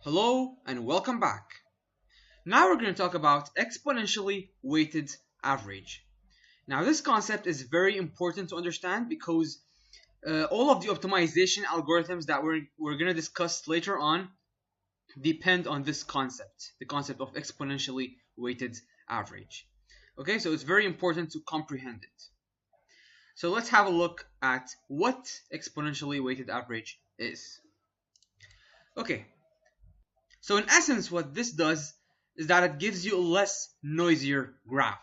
Hello and welcome back. Now we're going to talk about exponentially weighted average. Now this concept is very important to understand because all of the optimization algorithms that we're going to discuss later on depend on this concept, the concept of exponentially weighted average. Okay, so it's very important to comprehend it. So let's have a look at what exponentially weighted average is. Okay, so in essence, what this does is that it gives you a less noisier graph.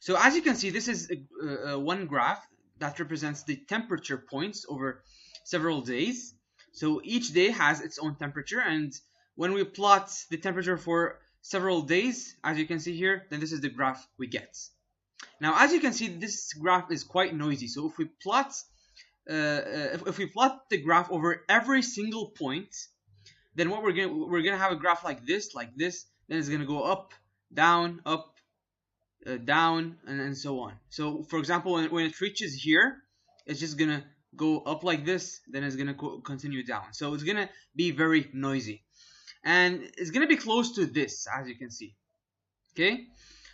So as you can see, this is one graph that represents the temperature points over several days. So each day has its own temperature, and when we plot the temperature for several days, as you can see here, then this is the graph we get. Now, as you can see, this graph is quite noisy. So if we plot the graph over every single point, then what we're gonna have a graph like this, then it's gonna go up, down, down, and so on. So for example, when it reaches here, it's just gonna go up like this, then it's gonna continue down. So it's gonna be very noisy, and it's gonna be close to this, as you can see. Okay,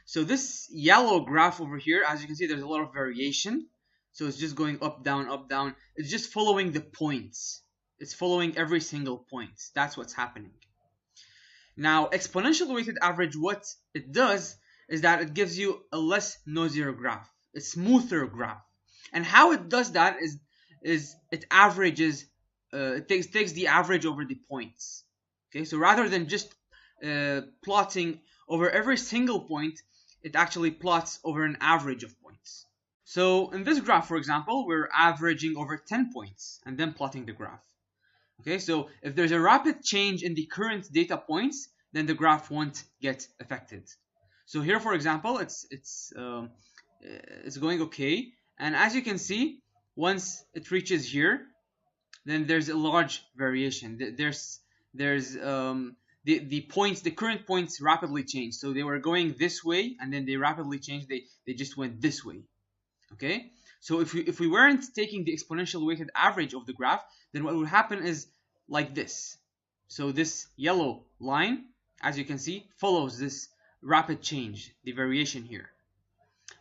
so this yellow graph over here, as you can see, there's a lot of variation. So it's just going up, down, up, down. It's just following the points. It's following every single point. That's what's happening. Now, exponential weighted average, what it does is that it gives you a less noisier graph, a smoother graph. And how it does that is it averages, it takes the average over the points. Okay, so rather than just plotting over every single point, it actually plots over an average of points. So in this graph, for example, we're averaging over 10 points and then plotting the graph. Okay, so if there's a rapid change in the current data points, then the graph won't get affected. So here, for example, it's going okay, and as you can see, once it reaches here, then there's a large variation. The points, the current points rapidly change. So they were going this way, and then they rapidly changed. They just went this way. Okay. So if we weren't taking the exponential weighted average of the graph, then what would happen is like this. So this yellow line, as you can see, follows this rapid change, the variation here.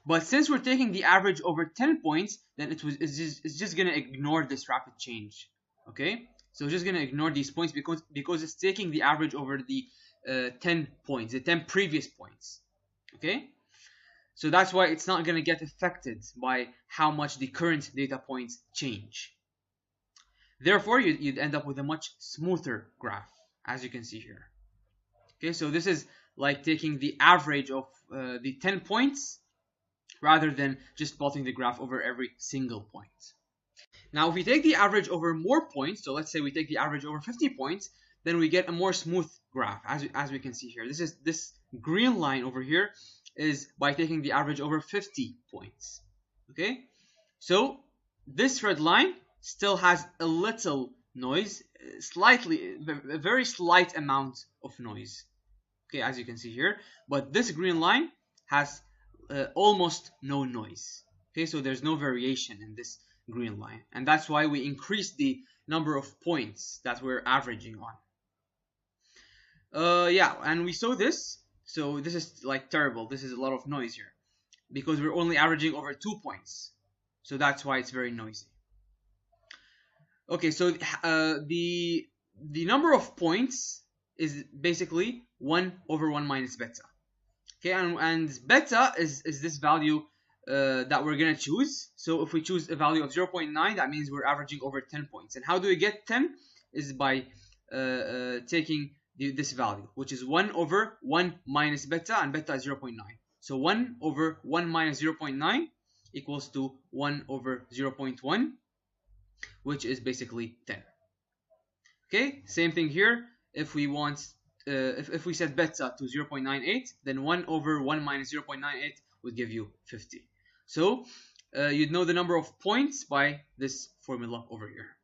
But since we're taking the average over 10 points, then it's just going to ignore this rapid change. Okay? So it's just going to ignore these points because it's taking the average over the 10 points, the 10 previous points. Okay? So that's why it's not going to get affected by how much the current data points change. Therefore, you'd end up with a much smoother graph, as you can see here. Okay, so this is like taking the average of the 10 points rather than just plotting the graph over every single point. Now, if we take the average over more points, so let's say we take the average over 50 points, then we get a more smooth graph, as we can see here. This green line over here is by taking the average over 50 points. Okay, so this red line still has a little noise, a very slight amount of noise. Okay, as you can see here, but this green line has almost no noise. Okay, so there's no variation in this green line, and that's why we increase the number of points that we're averaging on. Yeah, and we saw this. So this is like terrible. This is a lot of noise here because we're only averaging over 2 points. So that's why it's very noisy. Okay, so the number of points is basically 1 over 1 minus beta. Okay, and beta is this value that we're going to choose. So if we choose a value of 0.9, that means we're averaging over 10 points. And how do we get 10? Is by taking this value, which is 1 over 1 minus beta, and beta is 0.9. So 1 over 1 minus 0.9 equals to 1 over 0.1, which is basically 10. Okay, same thing here. If we want, if we set beta to 0.98, then 1 over 1 minus 0.98 would give you 50. So you'd know the number of points by this formula over here.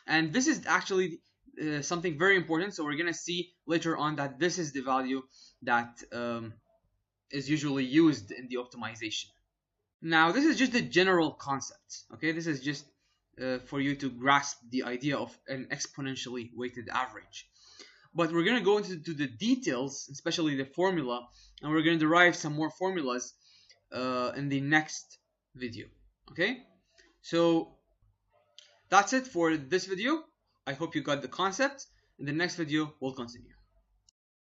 And this is actually something very important. So we're going to see later on that this is the value that is usually used in the optimization. Now, this is just the general concept. Okay, this is just for you to grasp the idea of an exponentially weighted average. but we're going to go into the details, especially the formula, and we're going to derive some more formulas in the next video. Okay, so that's it for this video. I hope you got the concept. In the next video, we'll continue.